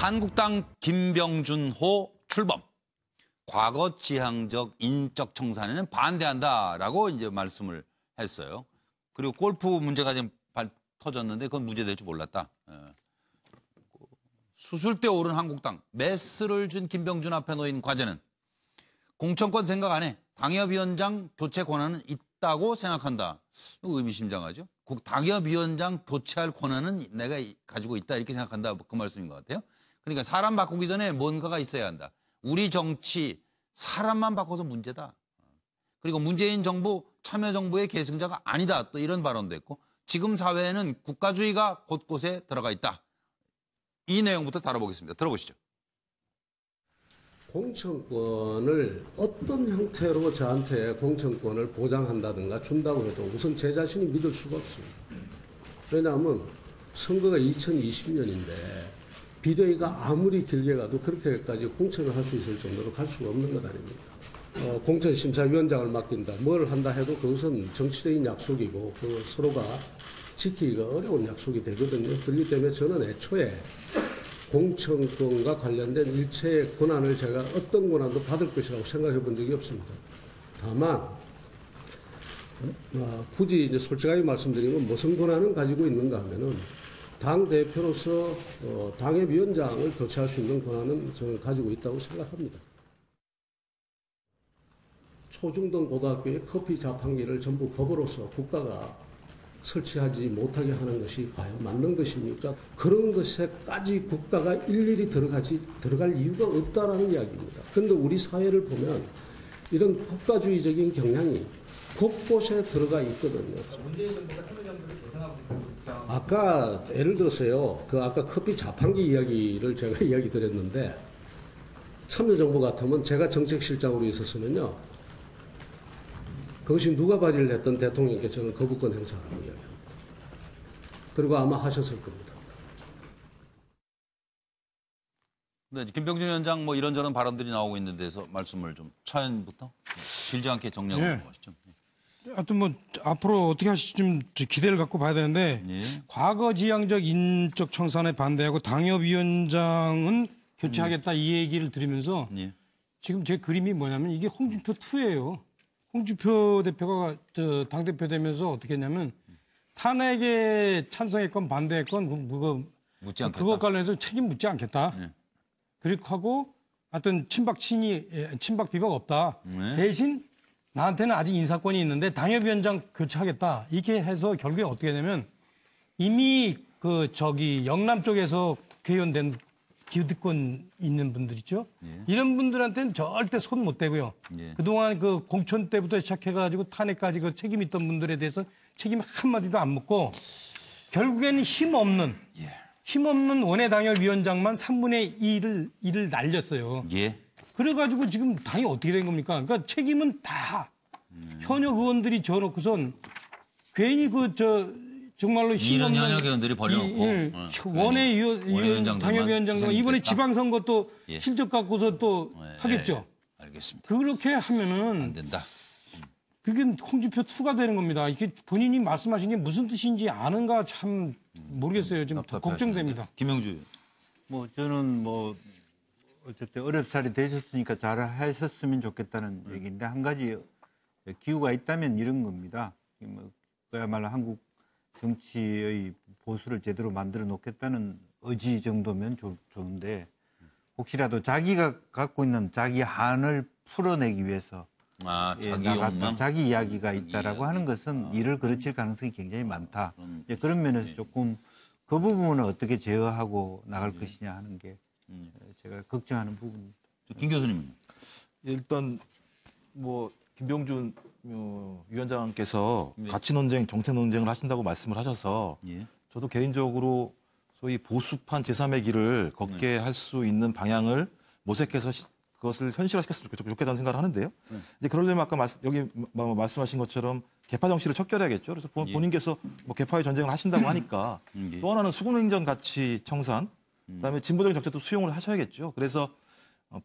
한국당 김병준호 출범. 과거 지향적 인적 청산에는 반대한다라고 이제 말씀을 했어요. 그리고 골프 문제가 좀 터졌는데 그건 문제될 줄 몰랐다. 수술대 오른 한국당, 메스를 준 김병준 앞에 놓인 과제는 공천권 생각 안 해. 당협위원장 교체 권한은 있다고 생각한다. 의미심장하죠. 당협위원장 교체할 권한은 내가 가지고 있다 이렇게 생각한다. 그 말씀인 것 같아요. 그러니까 사람 바꾸기 전에 뭔가가 있어야 한다. 우리 정치 사람만 바꿔서 문제다. 그리고 문재인 정부 참여정부의 계승자가 아니다. 또 이런 발언도 했고 지금 사회에는 국가주의가 곳곳에 들어가 있다. 이 내용부터 다뤄보겠습니다. 들어보시죠. 공천권을 어떤 형태로 저한테 공천권을 보장한다든가 준다고 해도 우선 제 자신이 믿을 수가 없습니다. 왜냐하면 선거가 2020년인데 비대위가 아무리 길게 가도 그렇게까지 공천을 할 수 있을 정도로 갈 수가 없는 것 아닙니까? 공천심사위원장을 맡긴다, 뭘 한다 해도 그것은 정치적인 약속이고 서로가 지키기가 어려운 약속이 되거든요. 그렇기 때문에 저는 애초에 공천권과 관련된 일체의 권한을 제가 어떤 권한도 받을 것이라고 생각해 본 적이 없습니다. 다만 굳이 이제 솔직하게 말씀드리면 무슨 권한을 가지고 있는가 하면은 당 대표로서 당협위원장을 교체할 수 있는 권한은 저는 가지고 있다고 생각합니다. 초중등 고등학교의 커피 자판기를 전부 법으로서 국가가 설치하지 못하게 하는 것이 과연 맞는 것입니까? 그런 것에까지 국가가 일일이 들어갈 이유가 없다라는 이야기입니다. 그런데 우리 사회를 보면 이런 국가주의적인 경향이 곳곳에 들어가 있거든요. 문재인 정부가 참여정부를 조성하고 있는 아까 예를 들어서요. 아까 커피 자판기 이야기를 제가 이야기 드렸는데 참여정부 같으면 제가 정책실장으로 있었으면요. 그것이 누가 발의를 했던 대통령께 저는 거부권 행사하라고 이야기합니다. 그리고 아마 하셨을 겁니다. 네, 김병준 위원장 뭐 이런저런 발언들이 나오고 있는 데서 말씀을 좀 차연부터 길지 않게 정리하고 하시죠. 하여튼 뭐 앞으로 어떻게 하실지 좀 기대를 갖고 봐야 되는데 과거 지향적 인적 청산에 반대하고 당협위원장은 교체하겠다 이 얘기를 들으면서 지금 제 그림이 뭐냐면 이게 홍준표 2예요. 홍준표 대표가 당대표 되면서 어떻게 했냐면 탄핵에 찬성했건 반대했건 묻지 않겠다. 그것 관련해서 책임 묻지 않겠다. 그렇게 하고 하여튼 친박 비박 없다. 대신 나한테는 아직 인사권이 있는데 당협위원장 교체하겠다. 이렇게 해서 결국에 어떻게 되냐면 이미 영남 쪽에서 국회의원 된 기득권 있는 분들 있죠. 이런 분들한테는 절대 손 못 대고요. 그동안 공천 때부터 시작해가지고 탄핵까지 책임 있던 분들에 대해서 책임 한마디도 안 묻고 결국에는 힘없는 원외 당협위원장만 3분의 1을 날렸어요. 그래가지고 지금 당이 어떻게 된 겁니까? 그러니까 책임은 다 현역 의원들이 져놓고선 괜히 정말로 이런 현역 의원들이 벌려놓고 원외 당협위원장도 이번에 지방선거 또 실적 갖고서 또 하겠죠. 알겠습니다. 그렇게 하면은 안 된다. 그게 홍준표 2가 되는 겁니다. 이게 본인이 말씀하신 게 무슨 뜻인지 아는가 참 모르겠어요. 지금 걱정됩니다. 김영주. 저는 어쨌든 어렵사리 되셨으니까 잘 하셨으면 좋겠다는 얘기인데 한 가지 기후가 있다면 이런 겁니다. 그야말로 한국 정치의 보수를 제대로 만들어 놓겠다는 의지 정도면 좋은데 혹시라도 자기가 갖고 있는 자기 한을 풀어내기 위해서 자기 이야기가 있다라고 하는 것은 이를 그르칠 가능성이 굉장히 많다. 그런 면에서 조금 그 부분을 어떻게 제어하고 나갈 것이냐 하는 게 제가 걱정하는 부분입니다. 김 교수님. 일단 김병준 위원장께서 가치 논쟁, 정책 논쟁을 하신다고 말씀을 하셔서 저도 개인적으로 소위 보수판 제3의 길을 걷게 할 수 있는 방향을 모색해서 그것을 현실화시켰으면 좋겠다는 생각을 하는데요. 이제 그러려면 아까 여기 말씀하신 것처럼 개파 정치를 척결해야겠죠. 그래서 본인께서 개파의 전쟁을 하신다고 하니까 또 하나는 수국냉전 가치 청산, 그다음에 진보적인 정책도 수용을 하셔야겠죠. 그래서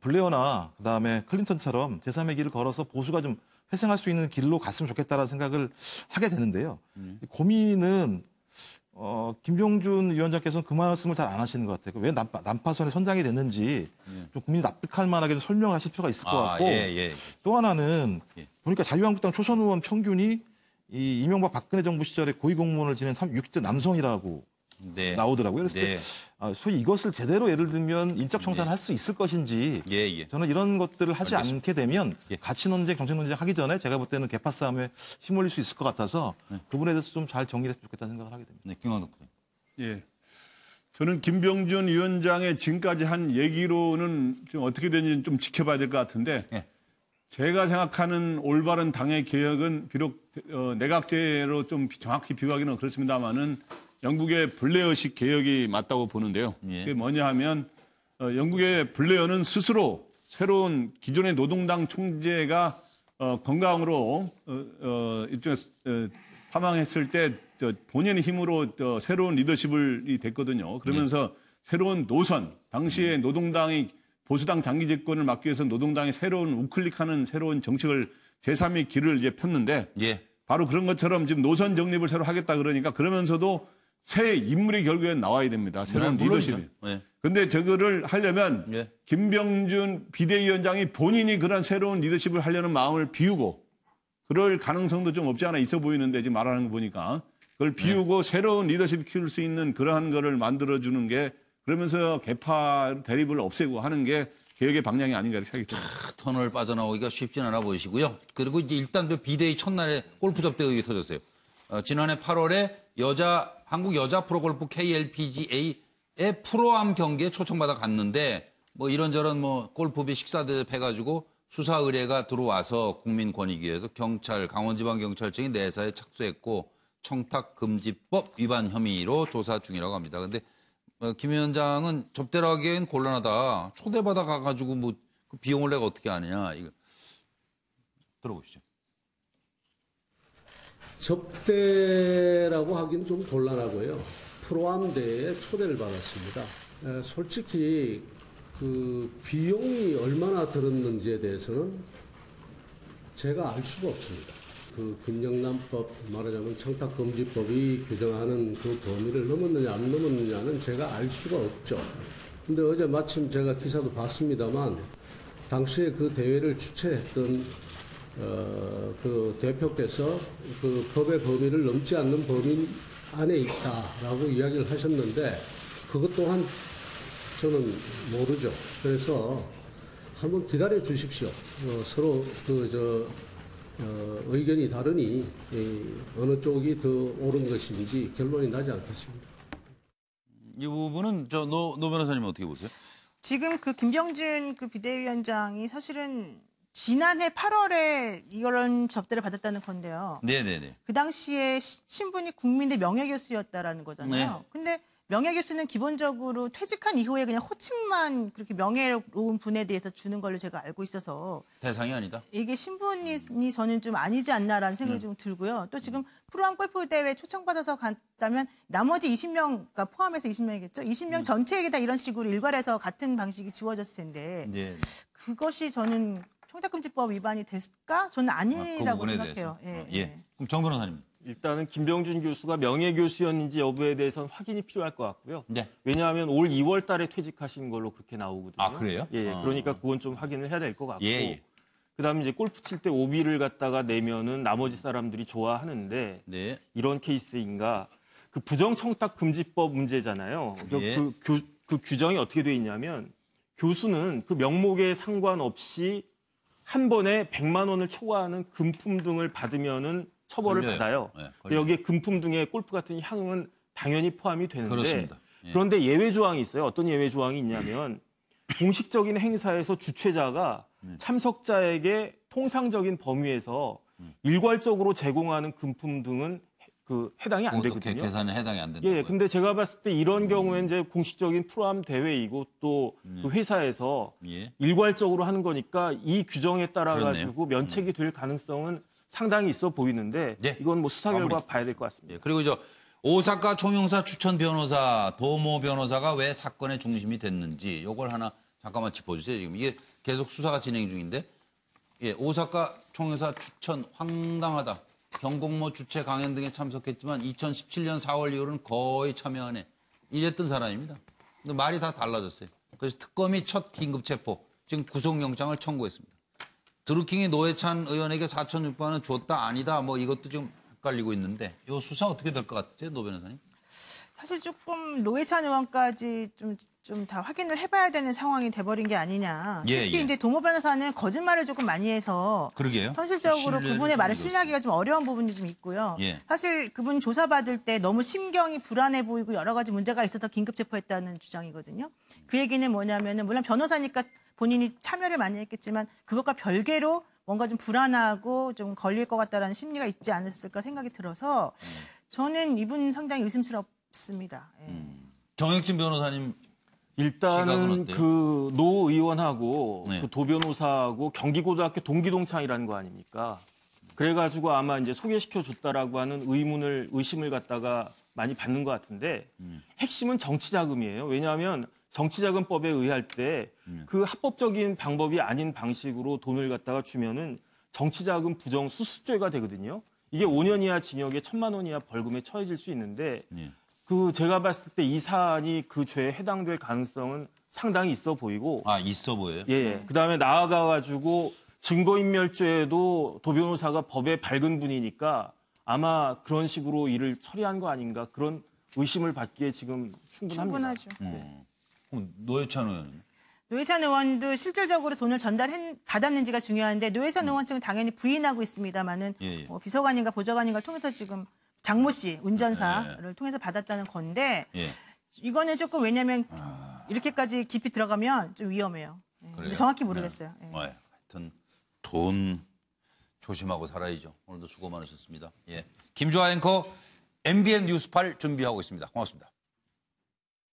블레어나 그다음에 클린턴처럼 제3의 길을 걸어서 보수가 좀 회생할 수 있는 길로 갔으면 좋겠다라는 생각을 하게 되는데요. 고민은 김병준 위원장께서는 그 말씀을 잘 안 하시는 것 같아요. 왜 난파선에 선장이 됐는지 좀 국민이 납득할 만하게 좀 설명을 하실 필요가 있을 것 같고 또 하나는 보니까 자유한국당 초선 의원 평균이 이 이명박 박근혜 정부 시절에 고위공무원을 지낸 60대 남성이라고 나오더라고요. 그래서 소위 이것을 제대로 예를 들면 인적 청산을 할 수 있을 것인지 저는 이런 것들을 하지 않게 되면 가치 논쟁, 정책 논쟁 하기 전에 제가 볼 때는 개파 싸움에 힘올릴 수 있을 것 같아서 그 부분에 대해서 좀 잘 정리를 했으면 좋겠다는 생각을 하게 됩니다. 네, 김광석 의원. 예. 저는 김병준 위원장의 지금까지 한 얘기로는 좀 어떻게 되는지 좀 지켜봐야 될 것 같은데 제가 생각하는 올바른 당의 개혁은 비록 내각제로 좀 정확히 비유하기는 그렇습니다만은 영국의 블레어식 개혁이 맞다고 보는데요. 그게 뭐냐 하면 영국의 블레어는 스스로 새로운 기존의 노동당 총재가 건강으로 일종의 사망했을 때 본인의 힘으로 새로운 리더십을 됐거든요. 그러면서 새로운 노선, 당시에 노동당이 보수당 장기 집권을 막기 위해서 노동당이 새로운 우클릭하는 새로운 정책을 제3의 길을 이제 폈는데 바로 그런 것처럼 지금 노선 정립을 새로 하겠다 그러니까 그러면서도 새 인물이 결국엔 나와야 됩니다. 새로운 리더십이. 근데 저거를 하려면 김병준 비대위원장이 본인이 그런 새로운 리더십을 하려는 마음을 비우고 그럴 가능성도 좀 없지 않아 있어 보이는데 지금 말하는 거 보니까 그걸 비우고 새로운 리더십을 키울 수 있는 그러한 거를 만들어주는 게 그러면서 개파 대립을 없애고 하는 게 개혁의 방향이 아닌가 이렇게 생각이 듭니다. 터널 빠져나오기가 쉽지는 않아 보이시고요. 그리고 이제 일단 비대위 첫날에 골프 접대 의혹이 터졌어요. 지난해 8월에 한국 여자 프로골프 KLPGA의 프로암 경기에 초청받아 갔는데 뭐 이런저런 뭐 골프비 식사 대접해가지고 수사 의뢰가 들어와서 국민권익위에서 강원지방경찰청이 내사에 착수했고 청탁금지법 위반 혐의로 조사 중이라고 합니다. 근데 김 위원장은 접대를 하기엔 곤란하다. 초대받아 가가지고 뭐 그 비용을 내가 어떻게 하느냐. 이거 들어보시죠. 접대라고 하기는 좀 곤란하고요. 프로암대에 초대를 받았습니다. 솔직히 그 비용이 얼마나 들었는지에 대해서는 제가 알 수가 없습니다. 그 김영란법 말하자면 청탁금지법이 규정하는 그 범위를 넘었느냐 안 넘었느냐는 제가 알 수가 없죠. 근데 어제 마침 제가 기사도 봤습니다만 당시에 그 대회를 주최했던 그 대표께서 그 법의 범위를 넘지 않는 범위 안에 있다라고 이야기를 하셨는데 그것 또한 저는 모르죠. 그래서 한번 기다려 주십시오. 서로 의견이 다르니 어느 쪽이 더 옳은 것인지 결론이 나지 않겠습니다. 이 부분은 노 변호사님 어떻게 보세요? 지금 그 김병준 그 비대위원장이 사실은 지난해 8월에 이런 접대를 받았다는 건데요. 네네네. 그 당시에 신분이 국민대 명예교수였다라는 거잖아요. 근데 명예교수는 기본적으로 퇴직한 이후에 그냥 호칭만 그렇게 명예로운 분에 대해서 주는 걸로 제가 알고 있어서 대상이 아니다. 이게 신분이 저는 좀 아니지 않나라는 생각이 좀 들고요. 또 지금 프로암 골프 대회 초청받아서 갔다면 나머지 20명, 그러니까 포함해서 20명이겠죠. 20명 전체에게 다 이런 식으로 일괄해서 같은 방식이 지워졌을 텐데 그것이 저는 청탁금지법 위반이 됐을까? 저는 아니라고 생각해요. 그럼 정 변호사님. 일단은 김병준 교수가 명예교수였는지 여부에 대해서는 확인이 필요할 것 같고요. 네. 왜냐하면 올 2월 달에 퇴직하신 걸로 그렇게 나오거든요. 아, 그래요? 그러니까 그건 좀 확인을 해야 될 것 같고. 그다음에 이제 골프 칠 때 오비를 갖다가 내면은 나머지 사람들이 좋아하는데 이런 케이스인가? 그 부정청탁금지법 문제잖아요. 그 규정이 어떻게 돼 있냐면 교수는 그 명목에 상관없이 한 번에 100만 원을 초과하는 금품 등을 받으면은 처벌을 받아요. 여기에 금품 등의 골프 같은 향응은 당연히 포함이 되는데 그렇습니다. 그런데 예외 조항이 있어요. 어떤 예외 조항이 있냐면 공식적인 행사에서 주최자가 참석자에게 통상적인 범위에서 일괄적으로 제공하는 금품 등은 그 해당이 안 되거든요. 계산에 해당이 안 된다. 근데 제가 봤을 때 이런 경우에는 이제 공식적인 프로암 대회이고 또 그 회사에서 일괄적으로 하는 거니까 이 규정에 따라 가지고 면책이 될 가능성은 상당히 있어 보이는데 이건 뭐 수사 결과 봐야 될 것 같습니다. 그리고 오사카 총영사 추천 변호사 도모 변호사가 왜 사건의 중심이 됐는지 이걸 하나 잠깐만 짚어주세요. 지금 이게 계속 수사가 진행 중인데 오사카 총영사 추천 황당하다. 경공모 주최 강연 등에 참석했지만 2017년 4월 이후로는 거의 참여 안 해. 이랬던 사람입니다. 근데 말이 다 달라졌어요. 그래서 특검이 첫 긴급 체포, 지금 구속영장을 청구했습니다. 드루킹이 노회찬 의원에게 4,600만 원 줬다 아니다 뭐 이것도 좀 헷갈리고 있는데 이 수사 어떻게 될 것 같으세요, 노 변호사님? 사실 조금 노회찬 의원까지 좀 다 확인을 해봐야 되는 상황이 돼버린 게 아니냐. 특히 이제 동호 변호사는 거짓말을 조금 많이 해서 그러게요. 현실적으로 그분의 말을 신뢰하기가 좀 어려운 부분이 좀 있고요. 사실 그분 조사받을 때 너무 심경이 불안해 보이고 여러 가지 문제가 있어서 긴급 체포했다는 주장이거든요. 그 얘기는 뭐냐면은 물론 변호사니까 본인이 참여를 많이 했겠지만 그것과 별개로 뭔가 좀 불안하고 좀 걸릴 것 같다라는 심리가 있지 않았을까 생각이 들어서 저는 이분 상당히 의심스럽습니다. 정혁진 변호사님 일단은 그 노 의원하고 네. 그 도 변호사하고 경기고등학교 동기동창이라는 거 아닙니까? 그래가지고 아마 이제 소개시켜 줬다라고 하는 의심을 갖다가 많이 받는 것 같은데 핵심은 정치 자금이에요. 왜냐하면 정치자금법에 의할 때 그 합법적인 방법이 아닌 방식으로 돈을 갖다가 주면은 정치자금 부정 수수죄가 되거든요. 이게 5년 이하 징역에 1,000만 원 이하 벌금에 처해질 수 있는데 그 제가 봤을 때 이 사안이 그 죄에 해당될 가능성은 상당히 있어 보이고. 아, 있어 보여요? 예. 그다음에 나아가가지고 증거인멸죄에도 도 변호사가 법에 밝은 분이니까 아마 그런 식으로 일을 처리한 거 아닌가 그런 의심을 받기에 지금 충분합니다. 충분하죠. 그럼 노회찬 의원은? 노회찬 의원도 실질적으로 돈을 받았는지가 중요한데 노회찬 의원 측은 당연히 부인하고 있습니다만은 뭐 비서관인가 보좌관인가를 통해서 지금 장모 씨 운전사를 통해서 받았다는 건데 이거는 조금 왜냐하면 이렇게까지 깊이 들어가면 좀 위험해요. 근데 정확히 모르겠어요. 하여튼 돈 조심하고 살아야죠. 오늘도 수고 많으셨습니다. 김주하 앵커 MBN 뉴스팔 준비하고 있습니다. 고맙습니다.